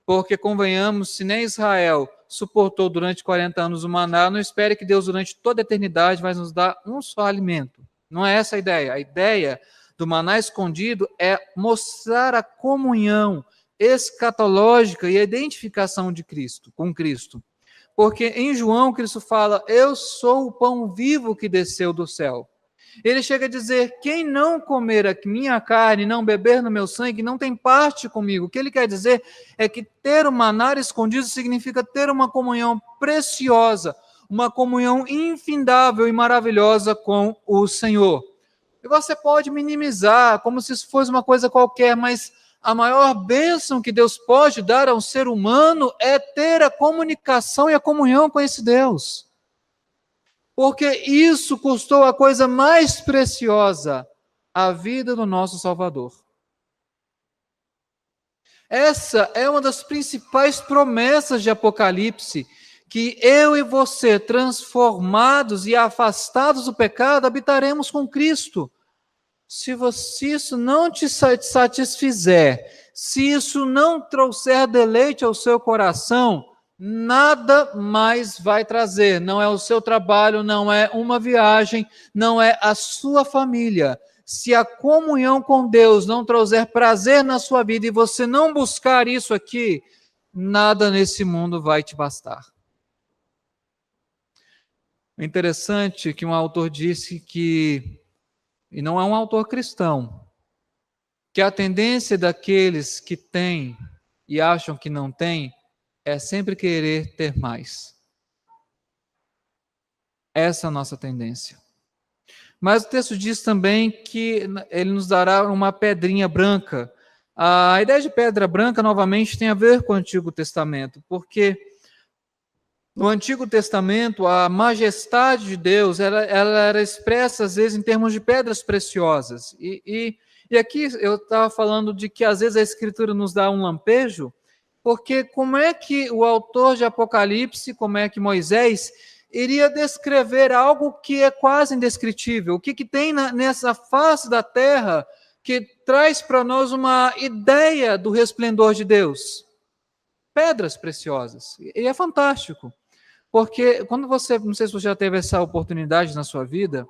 Porque, convenhamos, se nem Israel suportou durante 40 anos o maná, não espere que Deus durante toda a eternidade vai nos dar um só alimento. Não é essa a ideia. A ideia do maná escondido é mostrar a comunhão escatológica e a identificação de Cristo, com Cristo. Porque em João, Cristo fala: eu sou o pão vivo que desceu do céu. Ele chega a dizer: quem não comer a minha carne, não beber no meu sangue, não tem parte comigo. O que ele quer dizer é que ter o maná escondido significa ter uma comunhão preciosa, uma comunhão infindável e maravilhosa com o Senhor. E você pode minimizar, como se isso fosse uma coisa qualquer, mas a maior bênção que Deus pode dar a um ser humano é ter a comunicação e a comunhão com esse Deus. Porque isso custou a coisa mais preciosa, a vida do nosso Salvador. Essa é uma das principais promessas de Apocalipse, que eu e você, transformados e afastados do pecado, habitaremos com Cristo. Se isso não te satisfizer, se isso não trouxer deleite ao seu coração, nada mais vai trazer. Não é o seu trabalho, não é uma viagem, não é a sua família. Se a comunhão com Deus não trouxer prazer na sua vida e você não buscar isso aqui, nada nesse mundo vai te bastar. É interessante que um autor disse que, e não é um autor cristão, que a tendência daqueles que têm e acham que não têm é sempre querer ter mais. Essa é a nossa tendência. Mas o texto diz também que ele nos dará uma pedrinha branca. A ideia de pedra branca, novamente, tem a ver com o Antigo Testamento, porque no Antigo Testamento, a majestade de Deus ela era expressa, às vezes, em termos de pedras preciosas. E aqui eu estava falando de que, às vezes, a Escritura nos dá um lampejo, porque como é que o autor de Apocalipse, como é que Moisés iria descrever algo que é quase indescritível? O que tem nessa face da terra que traz para nós uma ideia do resplendor de Deus? Pedras preciosas. E é fantástico. Porque quando você, não sei se você já teve essa oportunidade na sua vida,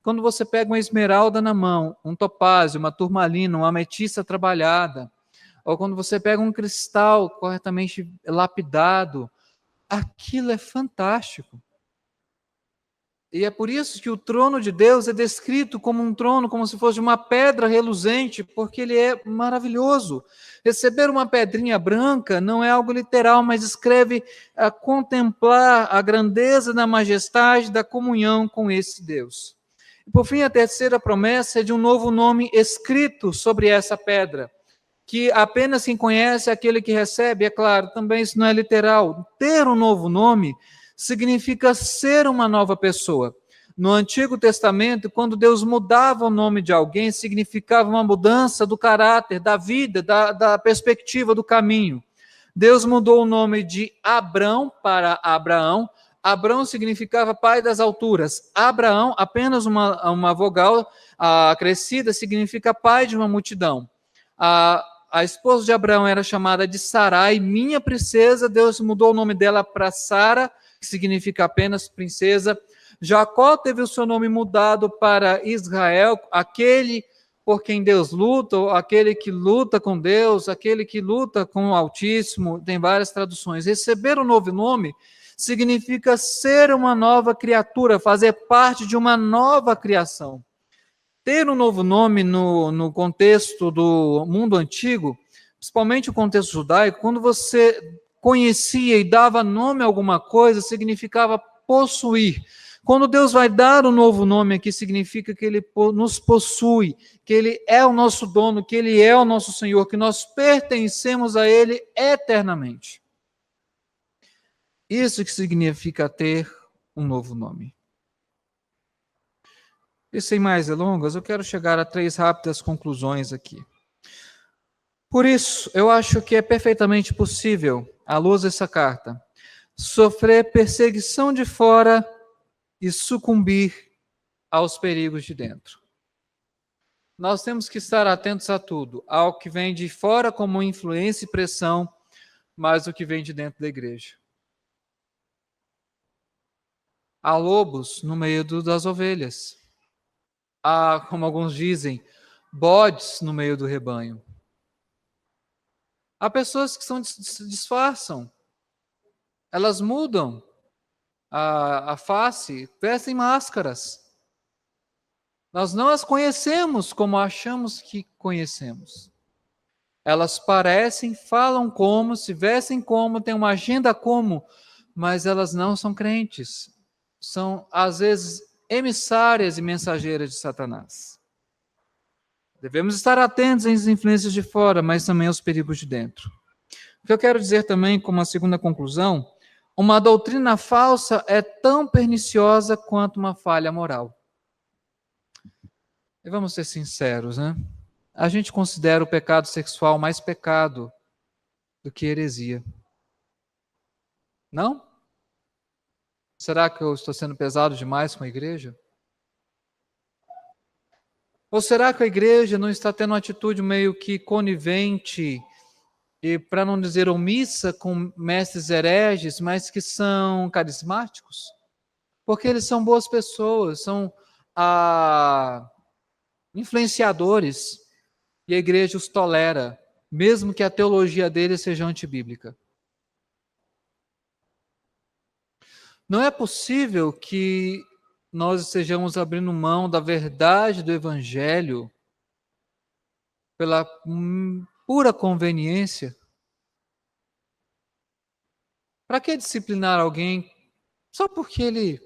quando você pega uma esmeralda na mão, um topázio, uma turmalina, uma ametista trabalhada, ou quando você pega um cristal corretamente lapidado, aquilo é fantástico. E é por isso que o trono de Deus é descrito como um trono, como se fosse uma pedra reluzente, porque ele é maravilhoso. Receber uma pedrinha branca não é algo literal, mas descreve a contemplar a grandeza da majestade da comunhão com esse Deus. E por fim, a terceira promessa é de um novo nome escrito sobre essa pedra, que apenas quem conhece é aquele que recebe. É claro, também isso não é literal. Ter um novo nome significa ser uma nova pessoa. No Antigo Testamento, quando Deus mudava o nome de alguém, significava uma mudança do caráter, da vida, da perspectiva, do caminho. Deus mudou o nome de Abrão para Abraão. Abrão significava pai das alturas. Abraão, apenas uma vogal acrescida, significa pai de uma multidão. A esposa de Abraão era chamada de Sarai, minha princesa. Deus mudou o nome dela para Sara, que significa apenas princesa. Jacó teve o seu nome mudado para Israel, aquele por quem Deus luta, ou aquele que luta com Deus, aquele que luta com o Altíssimo. Tem várias traduções. Receber um novo nome significa ser uma nova criatura, fazer parte de uma nova criação. Ter um novo nome no contexto do mundo antigo, principalmente o contexto judaico, quando você conhecia e dava nome a alguma coisa, significava possuir. Quando Deus vai dar um novo nome aqui, significa que Ele nos possui, que Ele é o nosso dono, que Ele é o nosso Senhor, que nós pertencemos a Ele eternamente. Isso que significa ter um novo nome. E sem mais delongas, eu quero chegar a 3 rápidas conclusões aqui. Por isso, eu acho que é perfeitamente possível, à luz dessa carta, sofrer perseguição de fora e sucumbir aos perigos de dentro. Nós temos que estar atentos a tudo, ao que vem de fora como influência e pressão, mas o que vem de dentro da igreja. Há lobos no meio das ovelhas. Há, como alguns dizem, bodes no meio do rebanho. Há pessoas que se disfarçam, elas mudam a face, vestem máscaras. Nós não as conhecemos como achamos que conhecemos. Elas parecem, falam como, se vestem como, têm uma agenda como, mas elas não são crentes. São, às vezes, emissárias e mensageiras de Satanás. Devemos estar atentos às influências de fora, mas também aos perigos de dentro. O que eu quero dizer também, como a segunda conclusão, uma doutrina falsa é tão perniciosa quanto uma falha moral. E vamos ser sinceros, né? A gente considera o pecado sexual mais pecado do que heresia. Não? Será que eu estou sendo pesado demais com a igreja? Ou será que a igreja não está tendo uma atitude meio que conivente e, para não dizer omissa, com mestres hereges, mas que são carismáticos? Porque eles são boas pessoas, são influenciadores, e a igreja os tolera, mesmo que a teologia deles seja antibíblica. Não é possível que nós estejamos abrindo mão da verdade do Evangelho pela pura conveniência. Para que disciplinar alguém só porque ele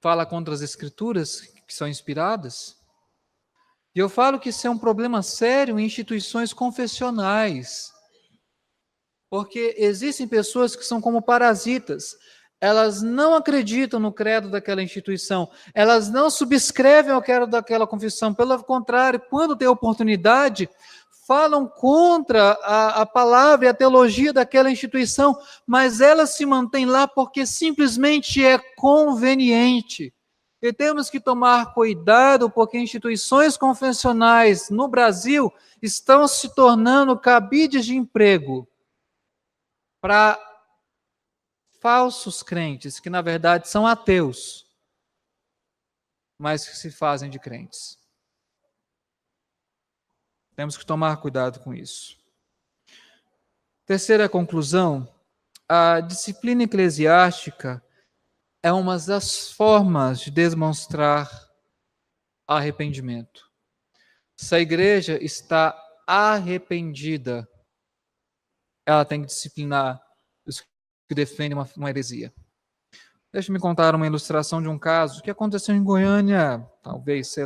fala contra as Escrituras que são inspiradas? E eu falo que isso é um problema sério em instituições confessionais. Porque existem pessoas que são como parasitas. Elas não acreditam no credo daquela instituição. Elas não subscrevem ao credo daquela confissão. Pelo contrário, quando tem oportunidade, falam contra a palavra e a teologia daquela instituição, mas elas se mantêm lá porque simplesmente é conveniente. E temos que tomar cuidado, porque instituições confessionais no Brasil estão se tornando cabides de emprego para falsos crentes, que na verdade são ateus, mas que se fazem de crentes. Temos que tomar cuidado com isso. Terceira conclusão, a disciplina eclesiástica é uma das formas de demonstrar arrependimento. Se a igreja está arrependida, ela tem que disciplinar os que defendem uma heresia. Deixa-me contar uma ilustração de um caso que aconteceu em Goiânia, talvez,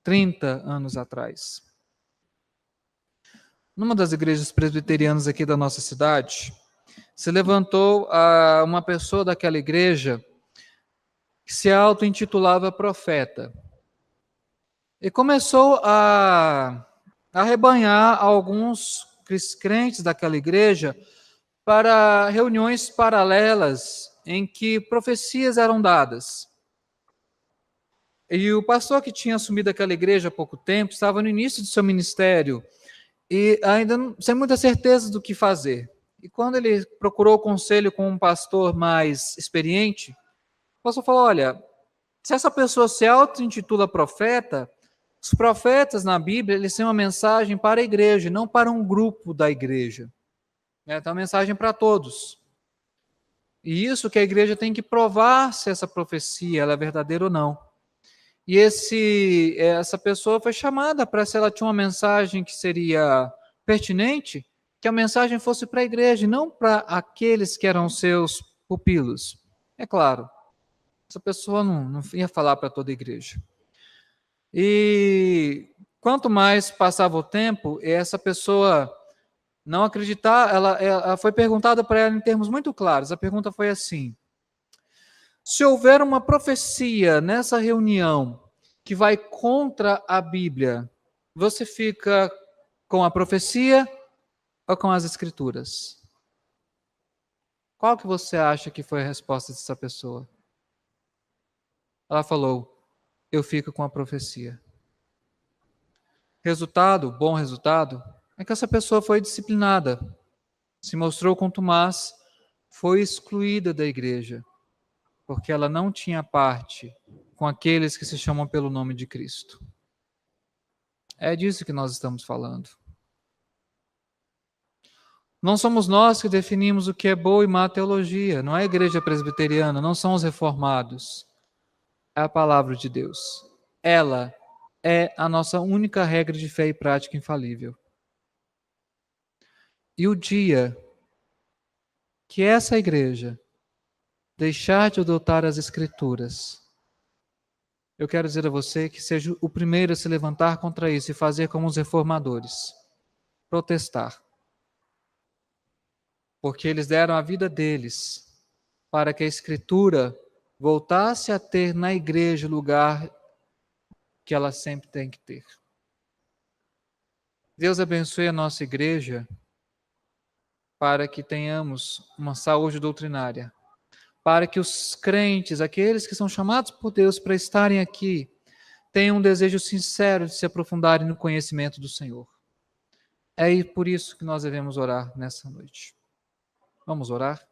30 anos atrás. Numa das igrejas presbiterianas aqui da nossa cidade, se levantou uma pessoa daquela igreja que se auto-intitulava profeta. E começou a arrebanhar alguns crentes daquela igreja para reuniões paralelas em que profecias eram dadas. E o pastor que tinha assumido aquela igreja há pouco tempo estava no início do seu ministério e ainda sem muita certeza do que fazer. E quando ele procurou conselho com um pastor mais experiente, o pastor falou: olha, se essa pessoa se auto-intitula profeta, os profetas na Bíblia, eles têm uma mensagem para a igreja, não para um grupo da igreja. Tem uma mensagem para todos. E isso que a igreja tem que provar se essa profecia ela é verdadeira ou não. E essa pessoa foi chamada para, se ela tinha uma mensagem que seria pertinente, que a mensagem fosse para a igreja, não para aqueles que eram seus pupilos. É claro, essa pessoa não ia falar para toda a igreja. E quanto mais passava o tempo, essa pessoa não acreditar, ela foi perguntada para ela em termos muito claros. A pergunta foi assim: se houver uma profecia nessa reunião que vai contra a Bíblia, você fica com a profecia ou com as escrituras? Qual que você acha que foi a resposta dessa pessoa? Ela falou: eu fico com a profecia. Resultado, bom resultado, é que essa pessoa foi disciplinada, se mostrou contumaz, foi excluída da igreja, porque ela não tinha parte com aqueles que se chamam pelo nome de Cristo. É disso que nós estamos falando. Não somos nós que definimos o que é boa e má teologia, não é a igreja presbiteriana, não são os reformados. É a palavra de Deus. Ela é a nossa única regra de fé e prática infalível. E o dia que essa igreja deixar de adotar as Escrituras, eu quero dizer a você que seja o primeiro a se levantar contra isso e fazer como os reformadores, protestar. Porque eles deram a vida deles para que a Escritura voltasse a ter na igreja o lugar que ela sempre tem que ter. Deus abençoe a nossa igreja para que tenhamos uma saúde doutrinária, para que os crentes, aqueles que são chamados por Deus para estarem aqui, tenham um desejo sincero de se aprofundarem no conhecimento do Senhor. É por isso que nós devemos orar nessa noite. Vamos orar?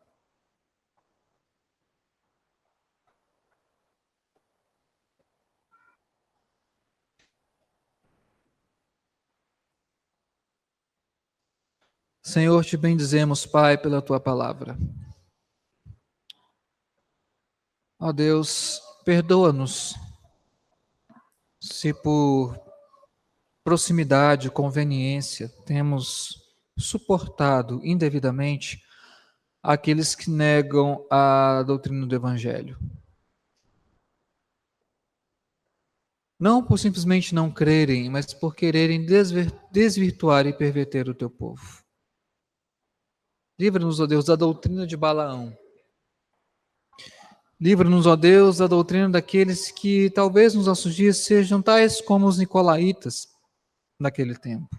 Senhor, te bendizemos, Pai, pela tua palavra. Ó Deus, perdoa-nos se por proximidade, conveniência, temos suportado indevidamente aqueles que negam a doutrina do Evangelho. Não por simplesmente não crerem, mas por quererem desvirtuar e perverter o teu povo. Livra-nos, ó Deus, da doutrina de Balaão. Livra-nos, ó Deus, da doutrina daqueles que talvez nos nossos dias sejam tais como os nicolaítas naquele tempo.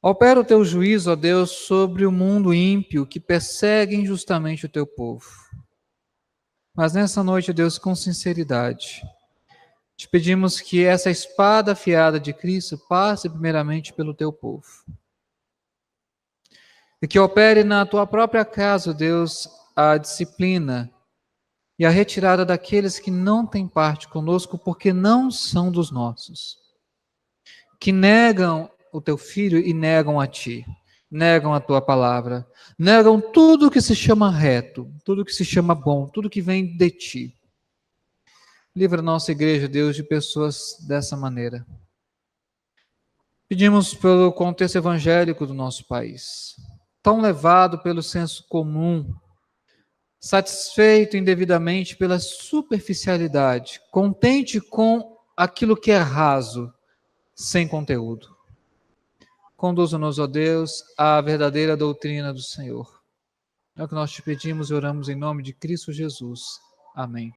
Opera o teu juízo, ó Deus, sobre o mundo ímpio que persegue injustamente o teu povo. Mas nessa noite, ó Deus, com sinceridade, te pedimos que essa espada afiada de Cristo passe primeiramente pelo teu povo. E que opere na tua própria casa, ó Deus, a disciplina e a retirada daqueles que não têm parte conosco porque não são dos nossos. Que negam o teu filho e negam a ti, negam a tua palavra, negam tudo que se chama reto, tudo que se chama bom, tudo que vem de ti. Livra a nossa igreja, Deus, de pessoas dessa maneira. Pedimos pelo contexto evangélico do nosso país, tão levado pelo senso comum, satisfeito indevidamente pela superficialidade, contente com aquilo que é raso, sem conteúdo. Conduza-nos, ó Deus, à verdadeira doutrina do Senhor. É o que nós te pedimos e oramos em nome de Cristo Jesus. Amém.